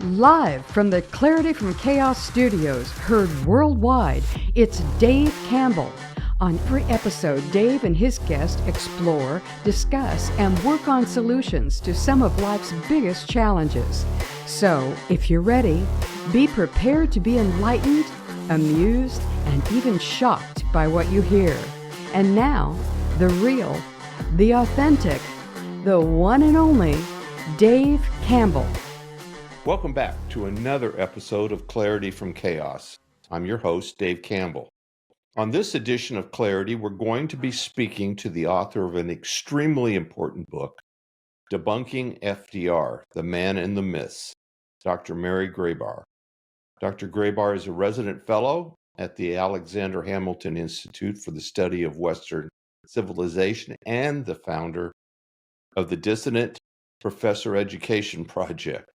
Live from the Clarity from Chaos studios, heard worldwide, it's Dave Campbell. On every episode, Dave and his guests explore, discuss, and work on solutions to some of life's biggest challenges. So, if you're ready, be prepared to be enlightened, amused, and even shocked by what you hear. And now, the real, the authentic, the one and only Dave Campbell. Welcome back to another episode of Clarity from Chaos. I'm your host, Dave Campbell. On this edition of Clarity, we're going to be speaking to the author of an extremely important book, Debunking FDR, The Man and the Myths, Dr. Mary Grabar. Dr. Grabar is a resident fellow at the Alexander Hamilton Institute for the Study of Western Civilization and the founder of the Dissident Professor Education Project.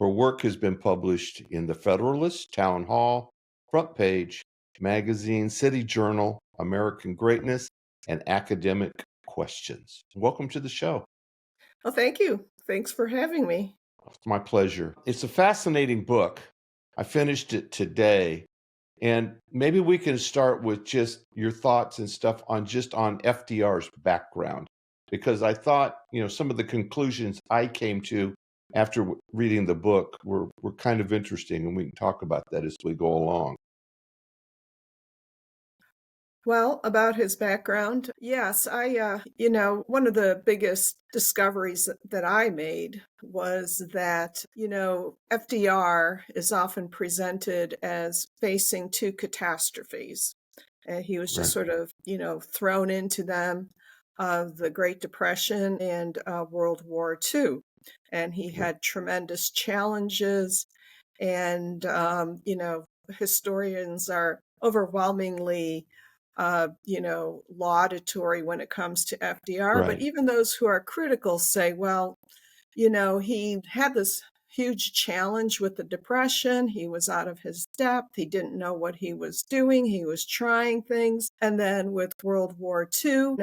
Her work has been published in The Federalist, Town Hall, Front Page, Magazine, City Journal, American Greatness, and Academic Questions. Welcome to the show. Well, thank you. Thanks for having me. It's my pleasure. It's a fascinating book. I finished it today, and maybe we can start with just your thoughts and stuff on FDR's background, because I thought, some of the conclusions I came to after reading the book were kind of interesting, and we can talk about that as we go along. Well, about his background, yes, one of the biggest discoveries that I made was that, FDR is often presented as facing two catastrophes. He was just sort of, thrown into them, the Great Depression and World War II. And he had tremendous challenges, and, historians are overwhelmingly laudatory when it comes to FDR. Right. But even those who are critical say, well, he had this huge challenge with the Depression. He was out of his depth. He didn't know what he was doing. He was trying things. And then with World War II,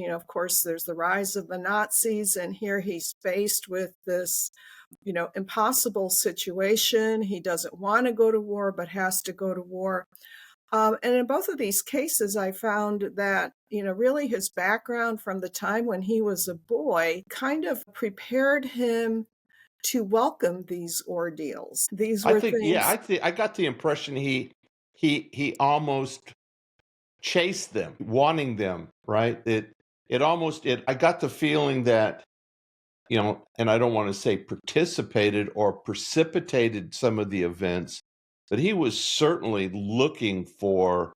of course, there's the rise of the Nazis. And here he's faced with this, impossible situation. He doesn't want to go to war, but has to go to war. And in both of these cases, I found that, really his background from the time when he was a boy kind of prepared him to welcome these ordeals. These were things. I got the impression he almost chased them, wanting them, right? I got the feeling that, and I don't want to say participated or precipitated some of the events, but he was certainly looking for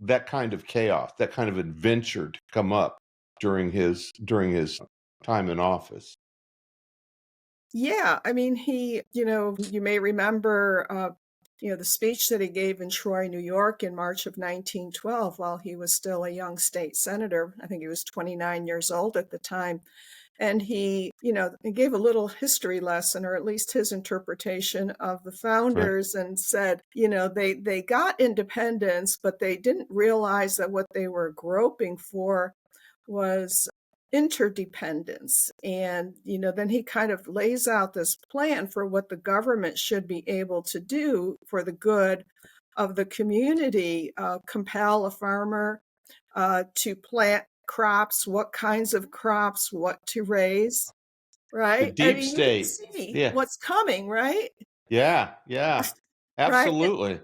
that kind of chaos, that kind of adventure to come up during his time in office. Yeah, I mean, he, you may remember, the speech that he gave in Troy, New York in March of 1912 while he was still a young state senator. I think he was 29 years old at the time. And he, he gave a little history lesson, or at least his interpretation of the founders, and said, they got independence, but they didn't realize that what they were groping for was interdependence. And, then he kind of lays out this plan for what the government should be able to do for the good of the community, compel a farmer to plant crops, what kinds of crops, what to raise, right? The deep state. You can see what's coming, right? Yeah, absolutely.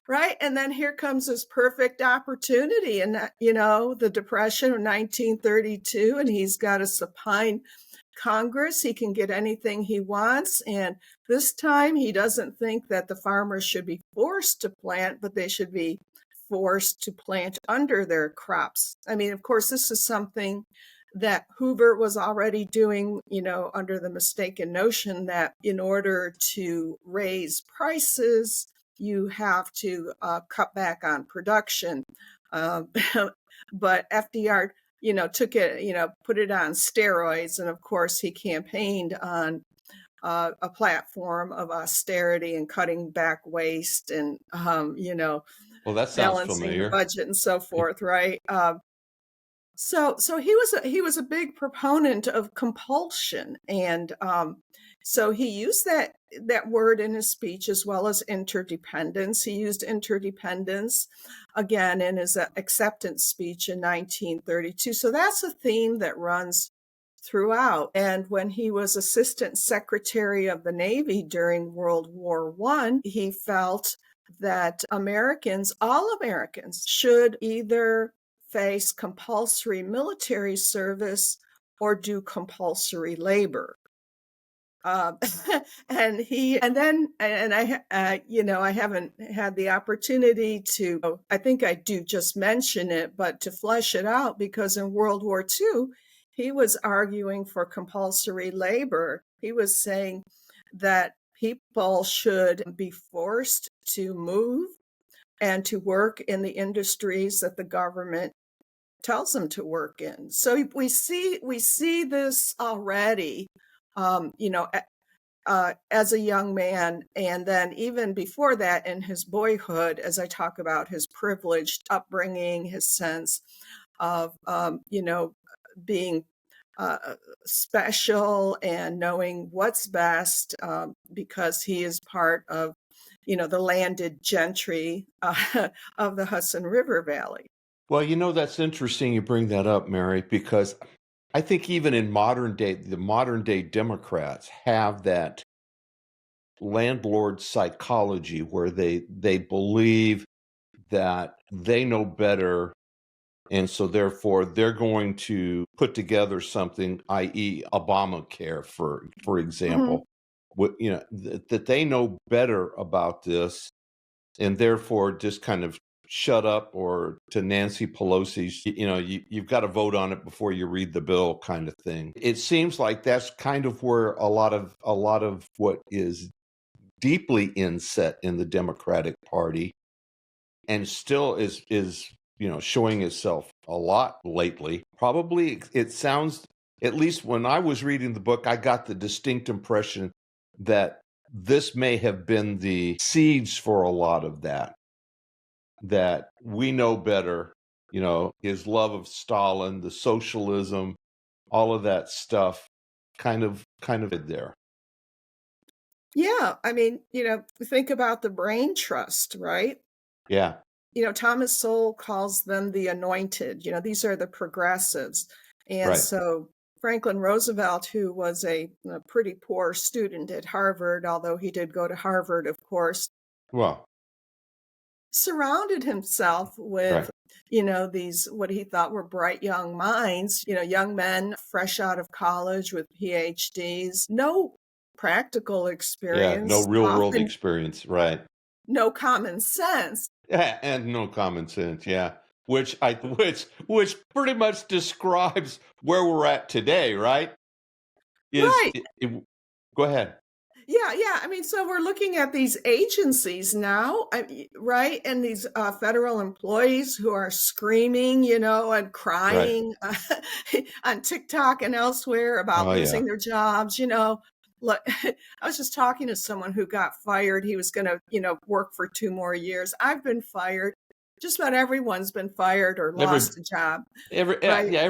Right. And then here comes this perfect opportunity, and the Depression of 1932, and he's got a supine Congress. He can get anything he wants. And this time he doesn't think that the farmers should be forced to plant, but they should be forced to plant under their crops. I mean, of course, this is something that Hoover was already doing, under the mistaken notion that in order to raise prices, you have to cut back on production. But FDR, took it, put it on steroids. And of course, he campaigned on a platform of austerity and cutting back waste and, well, that sounds balancing familiar. the budget and so forth, right? So he was a big proponent of compulsion, and So he used that word in his speech, as well as interdependence. He used interdependence again in his acceptance speech in 1932. So that's a theme that runs throughout. And when he was Assistant Secretary of the Navy during World War I, he felt that Americans, all Americans, should either face compulsory military service or do compulsory labor. Um, I haven't had the opportunity to, I think I do just mention it, but to flesh it out, because in World War II, he was arguing for compulsory labor. He was saying that people should be forced to move and to work in the industries that the government tells them to work in. So we see this already, um, you know, as a young man, and then even before that in his boyhood, as I talk about his privileged upbringing, his sense of being special and knowing what's best, because he is part of the landed gentry of the Hudson River Valley. Well, that's interesting you bring that up, Mary, because I think even in the modern day Democrats have that landlord psychology where they believe that they know better, and so therefore they're going to put together something, i.e. Obamacare, for Mhm. example, that they know better about this, and therefore just kind of shut up, or to Nancy Pelosi's, you've got to vote on it before you read the bill kind of thing. It seems like that's kind of where a lot of what is deeply inset in the Democratic Party, and still is showing itself a lot lately. Probably it sounds, at least when I was reading the book, I got the distinct impression that this may have been the seeds for a lot of that we know better, his love of Stalin, the socialism, all of that stuff kind of there. Yeah, I mean, think about the brain trust, right? Yeah, Thomas Sowell calls them the anointed. These are the progressives. And right. so Franklin Roosevelt, who was a pretty poor student at Harvard, although he did go to Harvard, of course, Well, surrounded himself with, right. these what he thought were bright young minds, young men fresh out of college with PhDs, no practical Yeah, no experience, real world often experience, right. no common sense. Yeah, and no common sense, yeah. Which pretty much describes where we're at today, right? Is Right. Go ahead. Yeah, yeah. I mean, so we're looking at these agencies now, right? And these federal employees who are screaming, and Right. crying on TikTok and elsewhere about Oh yeah. losing their jobs. Look, I was just talking to someone who got fired. He was going to, work for 2 more years. I've been fired. Just about everyone's been fired or Every lost a job, yeah, right? yeah,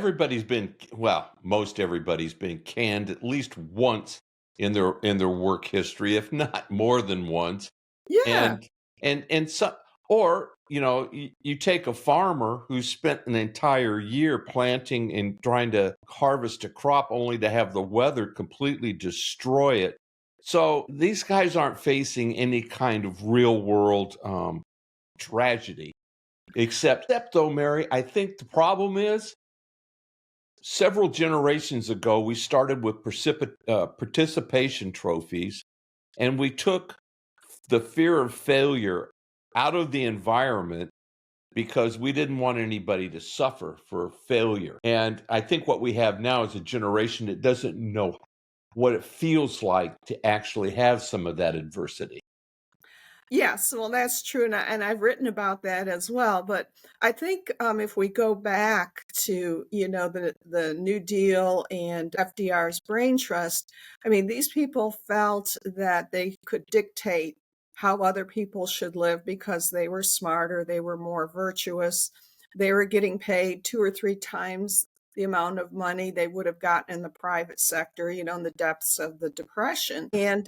most everybody's been canned at least once in their work history, if not more than once. Yeah, And so, or you take a farmer who spent an entire year planting and trying to harvest a crop, only to have the weather completely destroy it. So these guys aren't facing any kind of real world tragedy, except though, Mary, I think the problem is, several generations ago we started with participation trophies, and we took the fear of failure out of the environment because we didn't want anybody to suffer for failure. And I think what we have now is a generation that doesn't know what it feels like to actually have some of that adversity. yes, well, that's true, and I've written about that as well. But I think if we go back to the New Deal and FDR's brain trust, I mean, these people felt that they could dictate how other people should live because they were smarter, they were more virtuous, they were getting paid 2 or 3 times the amount of money they would have gotten in the private sector, in the depths of the Depression. And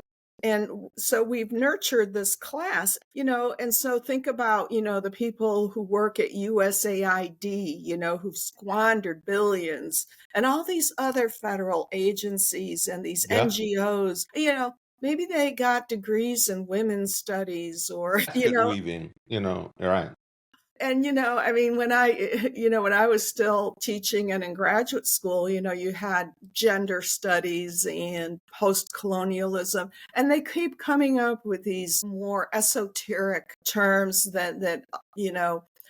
so we've nurtured this class, and so think about, the people who work at USAID, who've squandered billions, and all these other federal agencies and these Yeah. NGOs, maybe they got degrees in women's studies or, Basket weaving, right. and I mean, when when I was still teaching and in graduate school, you had gender studies and post-colonialism, and they keep coming up with these more esoteric terms that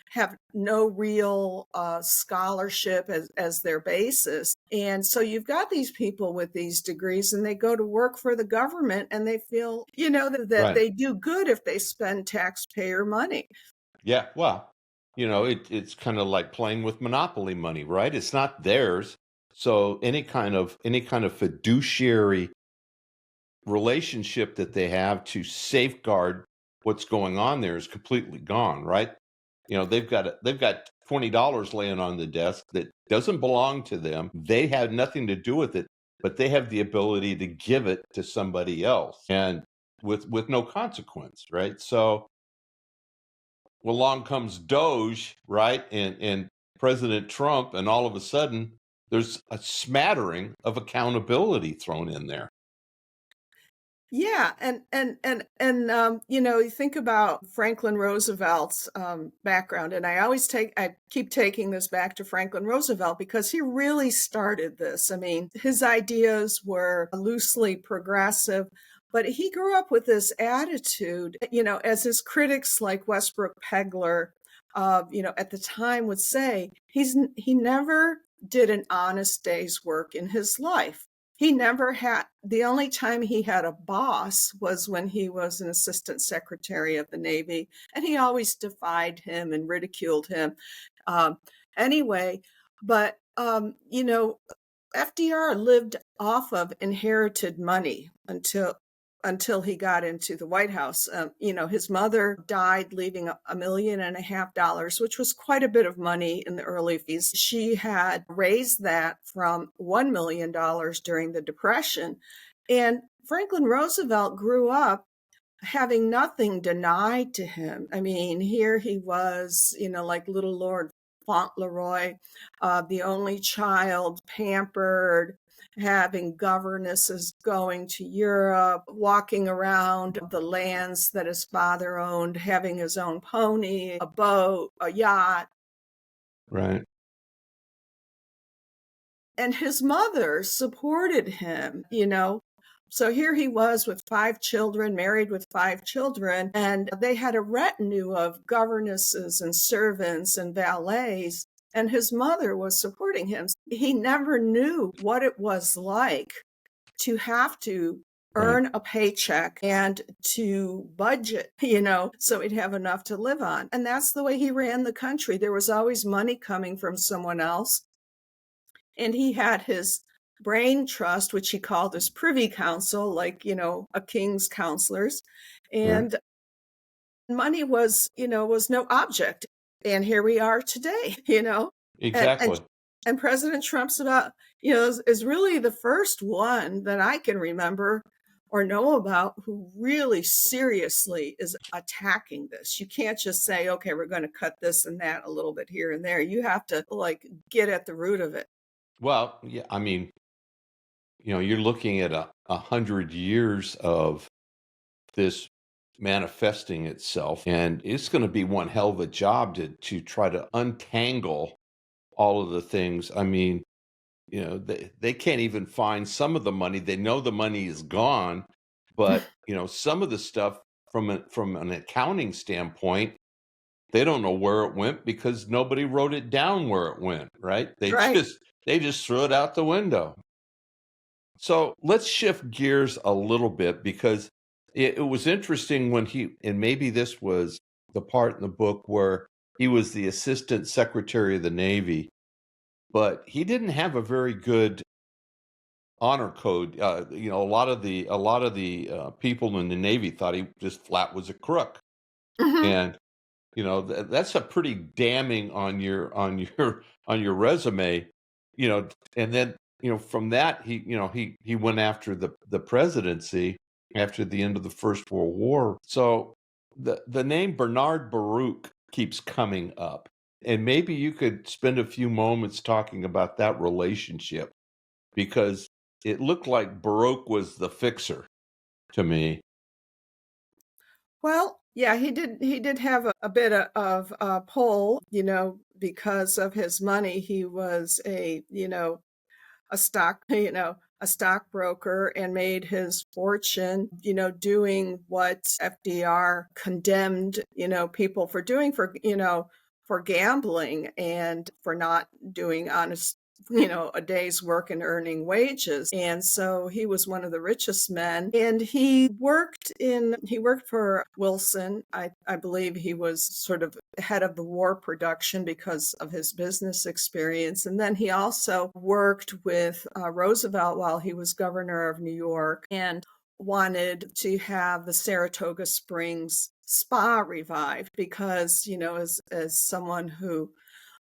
have no real scholarship as their basis. And so you've got these people with these degrees, and they go to work for the government, and they feel, that Right. they do good if they spend taxpayer money. Yeah. Well, it's kind of like playing with monopoly money, right? It's not theirs. So any kind of fiduciary relationship that they have to safeguard what's going on there is completely gone, right? They've got $20 laying on the desk that doesn't belong to them. They have nothing to do with it, but they have the ability to give it to somebody else, and with no consequence, right? So along comes Doge, right? And President Trump, and all of a sudden there's a smattering of accountability thrown in there. Yeah, and you think about Franklin Roosevelt's background, and I keep taking this back to Franklin Roosevelt because he really started this. I mean, his ideas were loosely progressive, but he grew up with this attitude, as his critics like Westbrook Pegler, at the time would say, he never did an honest day's work in his life. He never had, the only time he had a boss was when he was an assistant secretary of the Navy, and he always defied him and ridiculed him. Um, anyway, but, FDR lived off of inherited money until he got into the White House. His mother died leaving $1.5 million, which was quite a bit of money in the early fees. She had raised that from $1 million during the Depression. And Franklin Roosevelt grew up having nothing denied to him. I mean, here he was, like little Lord Fauntleroy, the only child, pampered, having governesses going to Europe, walking around the lands that his father owned, having his own pony, a boat, a yacht. Right. And his mother supported him, So here he was with 5 children, married with 5 children, and they had a retinue of governesses and servants and valets, and his mother was supporting him. He never knew what it was like to have to Right. earn a paycheck and to budget, so he'd have enough to live on. And that's the way he ran the country. There was always money coming from someone else. And he had his brain trust, which he called his privy council, like, a king's counselors. Right. And money was no object. And here we are today, and, and, Exactly. and President Trump's is really the first one that I can remember or know about who really seriously is attacking this. You can't just say, okay, we're going to cut this and that a little bit here and there. You have to get at the root of it. Well, yeah, I mean, you're looking at 100 years of this manifesting itself, and it's going to be one hell of a job to try to untangle all of the things. I mean, they can't even find some of the money. They know the money is gone, but some of the stuff from an accounting standpoint, they don't know where it went because nobody wrote it down where it went, right? They Right. just threw it out the window. So let's shift gears a little bit, because it was interesting when and maybe this was the part in the book where he was the assistant secretary of the Navy, but he didn't have a very good honor code. A lot of the people in the Navy thought he just flat was a crook, Mhm. and that's a pretty damning on your on your resume. and then, from that, he went after the presidency after the end of the First World War. So the name Bernard Baruch keeps coming up. And maybe you could spend a few moments talking about that relationship, because it looked like Baruch was the fixer to me. Well, yeah, he did have a bit of a pull, because of his money. He was a stockbroker, and made his fortune, doing what FDR condemned, people for doing, for gambling and for not doing honest, a day's work and earning wages. And so he was one of the richest men, and he worked for Wilson. I believe he was sort of head of the war production because of his business experience. And then he also worked with Roosevelt while he was governor of New York, and wanted to have the Saratoga Springs spa revived because, as someone who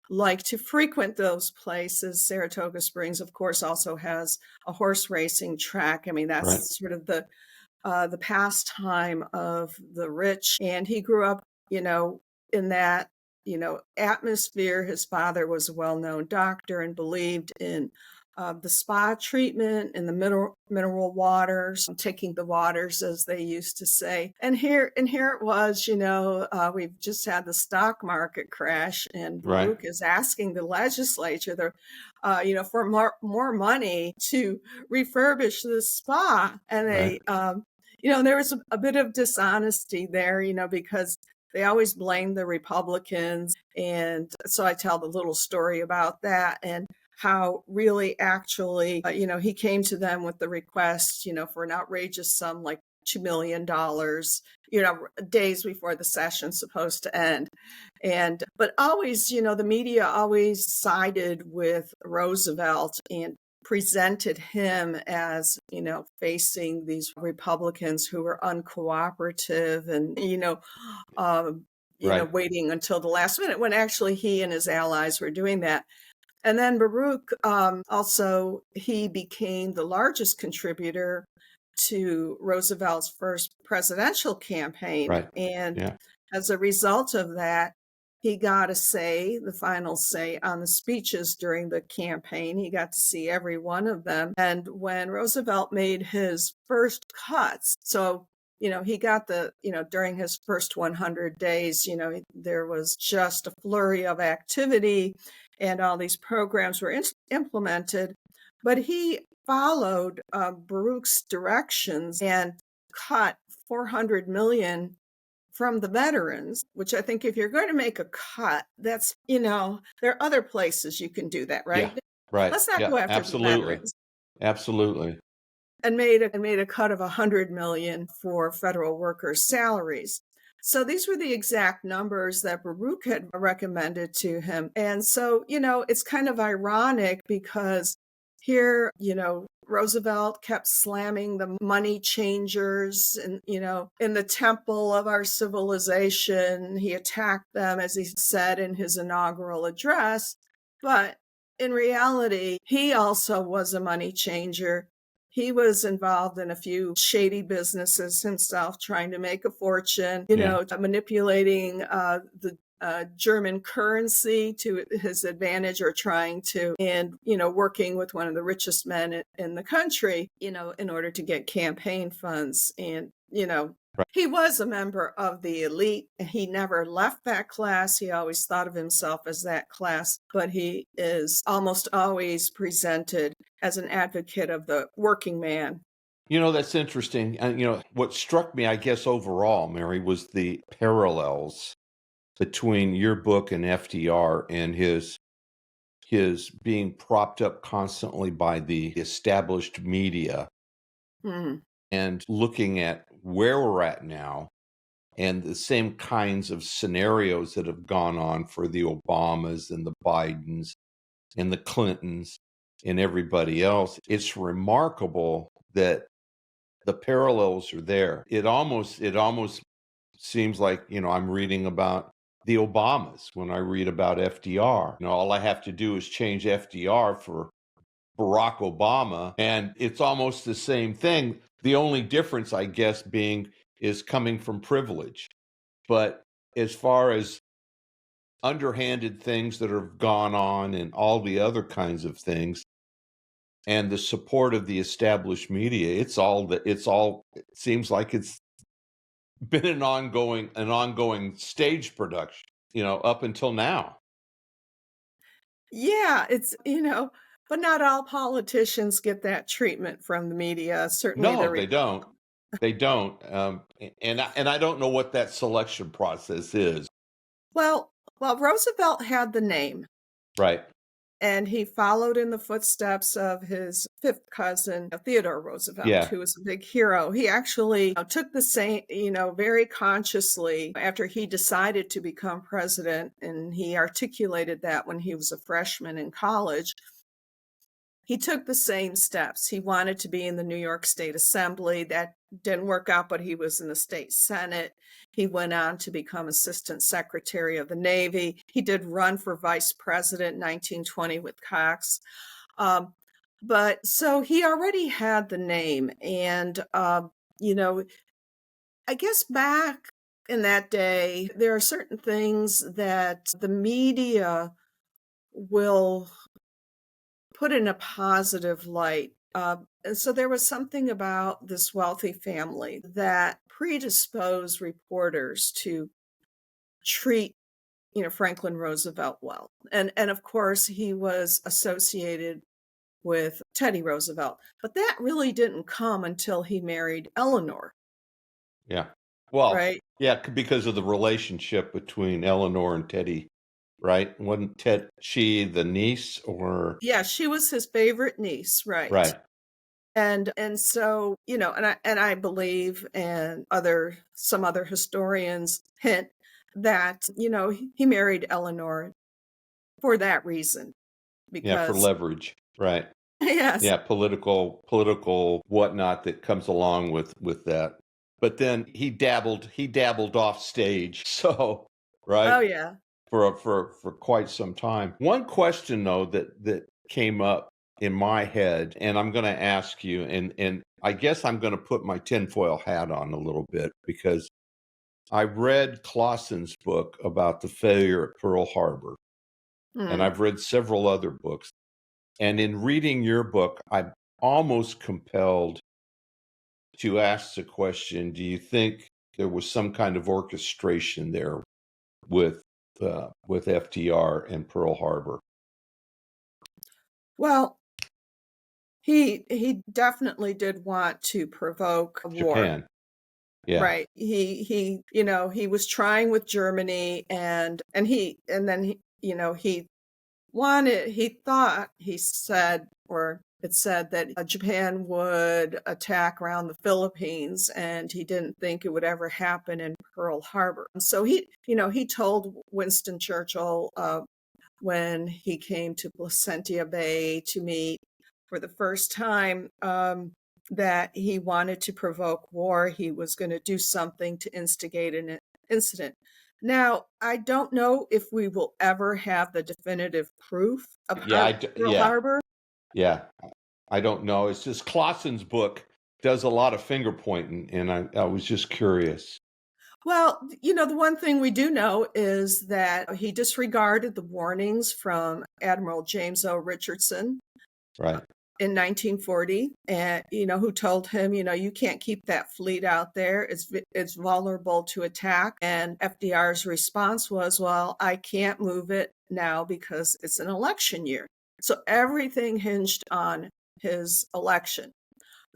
liked to frequent those places, Saratoga Springs, of course, also has a horse racing track. I mean, Right. that's sort of the pastime of the rich. And he grew up, in that, atmosphere. His father was a well-known doctor and believed in the spa treatment and the mineral waters, taking the waters, as they used to say. And here it was, we've just had the stock market crash, and Right. Baruch is asking the legislature, for more money to refurbish the spa. And Right. there was a bit of dishonesty there, because they always blame the Republicans. And so I tell the little story about that, and how really actually, he came to them with the request, for an outrageous sum like $2 million, days before the session's supposed to end. But always, the media always sided with Roosevelt and presented him as, facing these Republicans who were uncooperative, and, Right. waiting until the last minute, when actually he and his allies were doing that. And then Baruch, also, he became the largest contributor to Roosevelt's first presidential campaign. Right. And Yeah. as a result of that, he got a say, the final say, on the speeches during the campaign. He got to see every one of them. And when Roosevelt made his first cuts, so he got during his first 100 days, there was just a flurry of activity, and all these programs were implemented. But he followed Baruch's directions and cut 400 million from the veterans, which I think, if you're going to make a cut, that's, there are other places you can do that, Yeah. right? Right. Let's not Yeah. go after the Absolutely. veterans. Absolutely. And made a cut of 100 million for federal workers' salaries. So these were the exact numbers that Baruch had recommended to him. And so, it's kind of ironic, because here, Roosevelt kept slamming the money changers, and, in the temple of our civilization. He attacked them, as he said in his inaugural address. But in reality, he also was a money changer. He was involved in a few shady businesses himself, trying to make a fortune, Yeah. manipulating the German currency to his advantage, or trying to, and, working with one of the richest men in the country, in order to get campaign funds. And, Right. he was a member of the elite. He never left that class. He always thought of himself as that class, but he is almost always presented as an advocate of the working man. That's interesting. And, what struck me, I guess, overall, Mary, was the parallels between your book and FDR, and his being propped up constantly by the established media, Hmm. and looking at where we're at now, and the same kinds of scenarios that have gone on for the Obamas and the Bidens and the Clintons and everybody else. It's remarkable that the parallels are there. It almost seems like, I'm reading about the Obamas when I read about FDR. All I have to do is change FDR for Barack Obama, and it's almost the same thing. The only difference, I guess, is coming from privilege. But as far as underhanded things that have gone on and all the other kinds of things, and the support of the established media, it seems like it's been an ongoing stage production, up until now. Yeah, but not all politicians get that treatment from the media. Certainly No, the they don't. They don't. And I don't know what that selection process is. well, Roosevelt had the name, Right. and he followed in the footsteps of his fifth cousin, Theodore Roosevelt, Yeah. who was a big hero. He actually took the same, very consciously after he decided to become president, and he articulated that when he was a freshman in college. He took the same steps. He wanted to be in the New York State Assembly. That didn't work out, but he was in the state Senate. He went on to become Assistant Secretary of the Navy. He did run for vice president in 1920 with Cox. But so he already had the name. And, I guess back in that day, there are certain things that the media will put in a positive light. And so there was something about this wealthy family that predisposed reporters to treat, Franklin Roosevelt well. And of course, he was associated with Teddy Roosevelt, but that really didn't come until he married Eleanor, Yeah. Well, right? yeah, because of the relationship between Eleanor and Teddy, right? Wasn't she the niece or Yeah, she was his favorite niece, right? right? And so, and I believe, and some other historians hint that, he married Eleanor for that reason, Yeah, for because leverage, right? yes. Yeah, political whatnot that comes along with that. But then he dabbled off stage, so Oh right yeah. for quite some time. One question though that came up in my head, and I'm going to ask you, and I guess I'm going to put my tinfoil hat on a little bit because I read Clausen's book about the failure at Pearl Harbor, and Mm. I've read several other books. And in reading your book, I'm almost compelled to ask the question, do you think there was some kind of orchestration there with FDR and Pearl Harbor? Well, he definitely did want to provoke a war. Japan. Yeah. Right. He was trying with Germany, he said, or it said that Japan would attack around the Philippines, and he didn't think it would ever happen in Pearl Harbor. So he told Winston Churchill, when he came to Placentia Bay to meet for the first time, that he wanted to provoke war. He was going to do something to instigate an incident. Now, I don't know if we will ever have the definitive proof Yeah, about Pearl Harbor. yeah. I don't know. It's just Clausen's book does a lot of finger pointing, and I was just curious. Well, the one thing we do know is that he disregarded the warnings from Admiral James O. Richardson Right. in 1940, and who told him, you can't keep that fleet out there, it's vulnerable to attack. And FDR's response was, well, I can't move it now because it's an election year. So everything hinged on his election.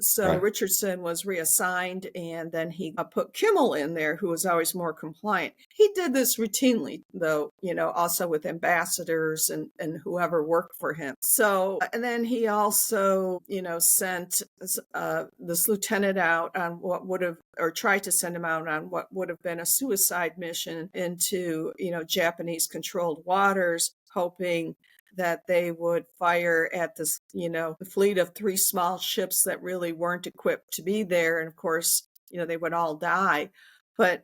So Right. Richardson was reassigned, and then he put Kimmel in there, who was always more compliant. He did this routinely, though, also with ambassadors and whoever worked for him. So, and then he also, sent this lieutenant out on what would have, or tried to send him out on what would have been a suicide mission into, Japanese controlled waters, hoping that they would fire at this, the fleet of 3 small ships that really weren't equipped to be there. And of course, they would all die. But,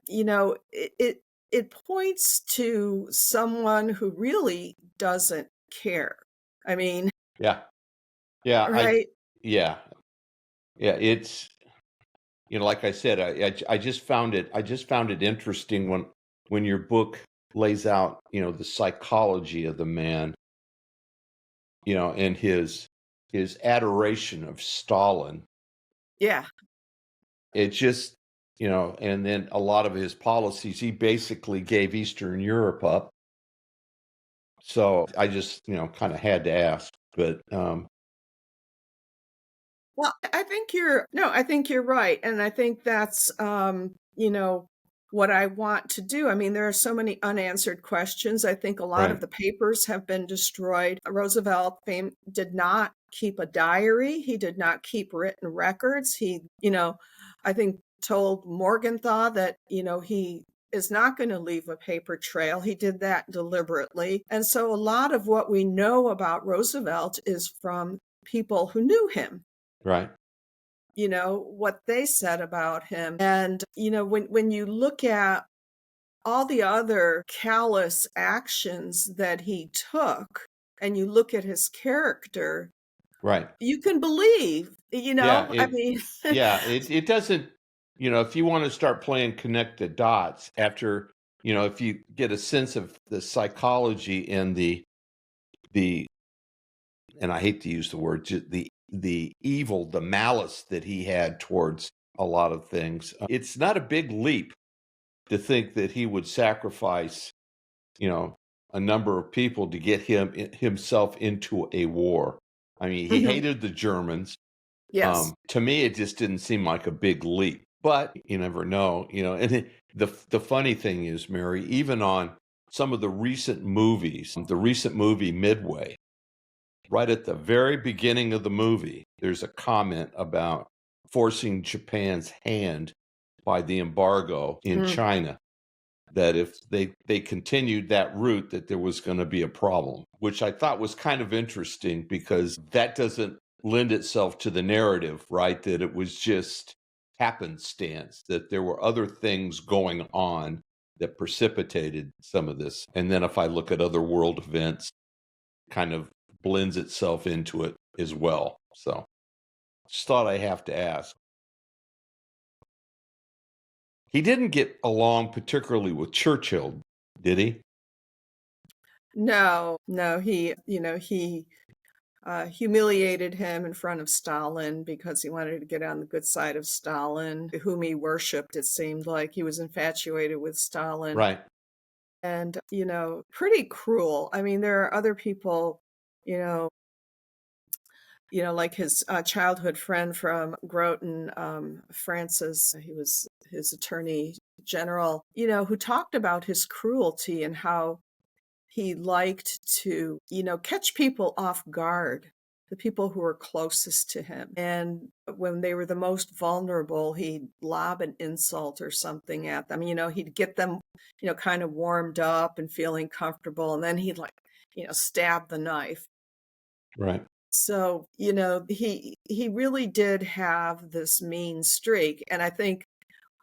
it points to someone who really doesn't care. I mean, Yeah. Yeah. right? Yeah. Yeah. It's, like I said, I just found it interesting when your book lays out, the psychology of the man, and his adoration of Stalin. Yeah. It just, and then a lot of his policies, he basically gave Eastern Europe up. So I just, kind of had to ask, but Well, I think you're right. And I think that's, what I want to do. I mean, there are so many unanswered questions. I think a lot of right, the papers have been destroyed. Roosevelt did not keep a diary. He did not keep written records. I think told Morgenthau that, he is not going to leave a paper trail. He did that deliberately. And so a lot of what we know about Roosevelt is from people who knew him, right, what they said about him. And, when you look at all the other callous actions that he took and you look at his character, right. you can believe, Yeah, I mean, it doesn't, if you want to start playing connect the dots after, if you get a sense of the psychology and the and I hate to use the word, the evil, the malice that he had towards a lot of things. It's not a big leap to think that he would sacrifice, you know, a number of people to get himself into a war. I mean, he Mhm. hated the Germans. Yes. To me, it just didn't seem like a big leap, but you never know, And the funny thing is, Mary, even on some of the recent movies, the recent movie Midway, right at the very beginning of the movie, there's a comment about forcing Japan's hand by the embargo in Mm. China, that if they continued that route, that there was going to be a problem, which I thought was kind of interesting because that doesn't lend itself to the narrative, right? That it was just happenstance, that there were other things going on that precipitated some of this. And then if I look at other world events, kind of blends itself into it as well. So just thought I have to ask. He didn't get along particularly with Churchill, did he? No, no, he humiliated him in front of Stalin because he wanted to get on the good side of Stalin, whom he worshipped. It seemed like he was infatuated with Stalin. Right. And, pretty cruel. I mean, there are other people, you know, like his childhood friend from Groton, Francis, he was his attorney general, who talked about his cruelty and how he liked to, catch people off guard, the people who were closest to him. And when they were the most vulnerable, he'd lob an insult or something at them. He'd get them, kind of warmed up and feeling comfortable. And then he'd stab the knife. Right. So, he really did have this mean streak. And I think,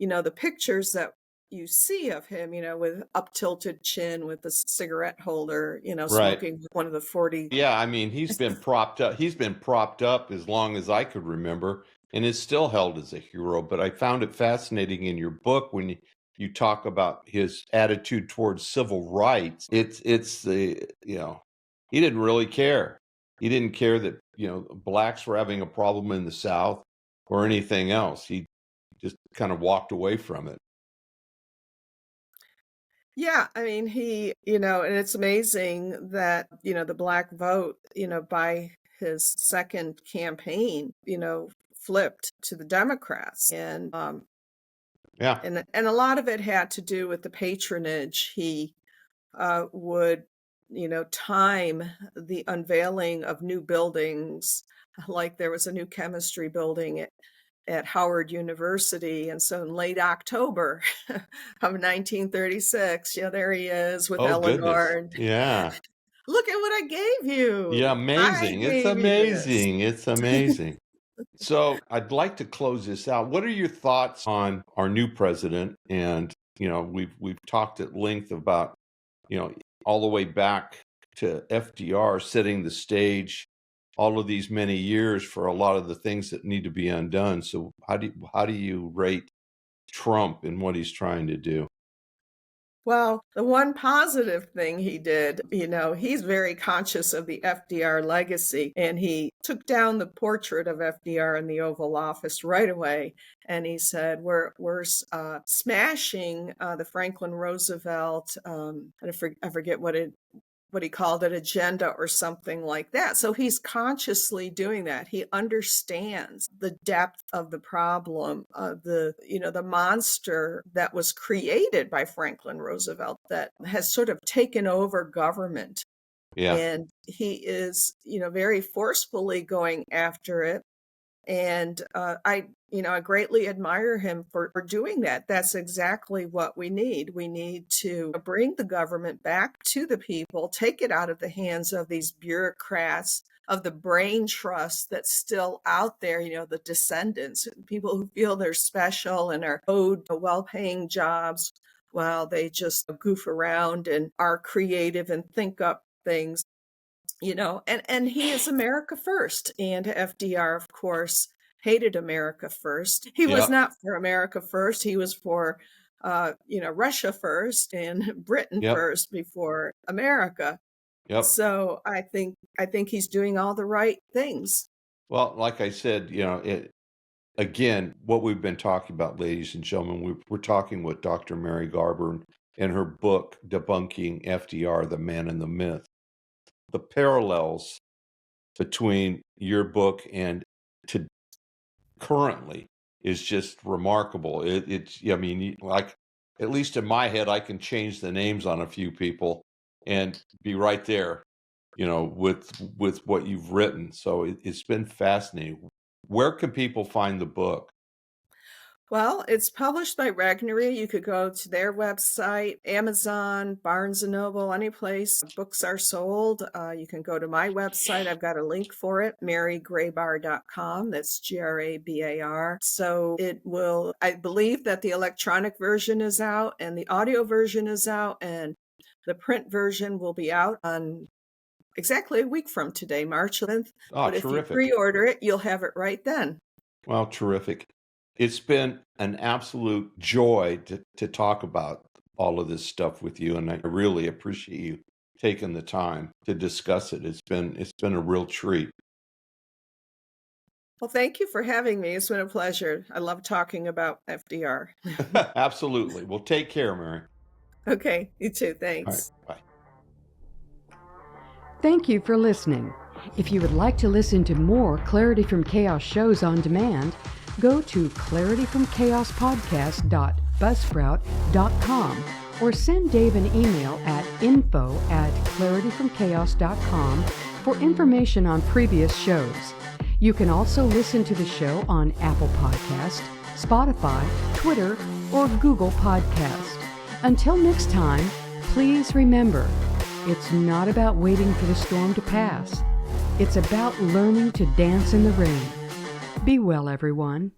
the pictures that you see of him, with up tilted chin with the cigarette holder, Right. smoking one of the 40. Yeah, I mean, he's been propped up. He's been propped up as long as I could remember and is still held as a hero. But I found it fascinating in your book when you talk about his attitude towards civil rights. It's the, he didn't really care. He didn't care that, blacks were having a problem in the South or anything else. He just kind of walked away from it. Yeah, I mean, and it's amazing that, the black vote, by his second campaign, flipped to the Democrats. And Yeah. and a lot of it had to do with the patronage. He would, time the unveiling of new buildings. Like there was a new chemistry building at Howard University. And so in late October of 1936, there he is with Oh, Eleanor. goodness. And Yeah. look at what I gave Yeah, you. I amazing. It's gave you this. amazing. It's amazing. So I'd like to close this out. What are your thoughts on our new president and we've talked at length about, all the way back to FDR setting the stage all of these many years for a lot of the things that need to be undone. So how do you rate Trump and what he's trying to do? Well, the one positive thing he did, he's very conscious of the FDR legacy, and he took down the portrait of FDR in the Oval Office right away. And he said, we're smashing the Franklin Roosevelt, I forget what he called it, agenda or something like that. So he's consciously doing that. He understands the depth of the problem, the monster that was created by Franklin Roosevelt that has sort of taken over government. Yeah. And he is, very forcefully going after it. And I greatly admire him for doing that. That's exactly what we need. We need to bring the government back to the people, take it out of the hands of these bureaucrats, of the brain trust that's still out there, the descendants, people who feel they're special and are owed well-paying jobs while they just goof around and are creative and think up things. And he is America first. And FDR, of course, hated America first. He was not for America first. He was for, Russia first and Britain first before America. Yep. So I think he's doing all the right things. Well, like I said, again, what we've been talking about, ladies and gentlemen, we're talking with Dr. Mary Garber and her book, Debunking FDR, The Man and the Myth. The parallels between your book and to currently is just remarkable. Like, at least in my head, I can change the names on a few people and be right there, with what you've written. So it's been fascinating. Where can people find the book? Well, it's published by Regnery. You could go to their website, Amazon, Barnes & Noble, any place books are sold. You can go to my website. I've got a link for it, marygrabar.com. That's Grabar. So it will, I believe that the electronic version is out and the audio version is out, and the print version will be out on exactly a week from today, March 11th. Oh, but if terrific. you pre-order it, you'll have it right then. Well, terrific. It's been an absolute joy to talk about all of this stuff with you, and I really appreciate you taking the time to discuss it. It's been a real treat. Well, thank you for having me. It's been a pleasure. I love talking about FDR. Absolutely. Well, take care, Mary. Okay, you too. Thanks. All right, bye. Thank you for listening. If you would like to listen to more Clarity from Chaos shows on demand, go to clarityfromchaos.buzzsprout.com or send Dave an email at info@clarityfromchaos.com for information on previous shows. You can also listen to the show on Apple Podcast, Spotify, Twitter, or Google Podcast. Until next time, please remember, it's not about waiting for the storm to pass. It's about learning to dance in the rain. Be well, everyone.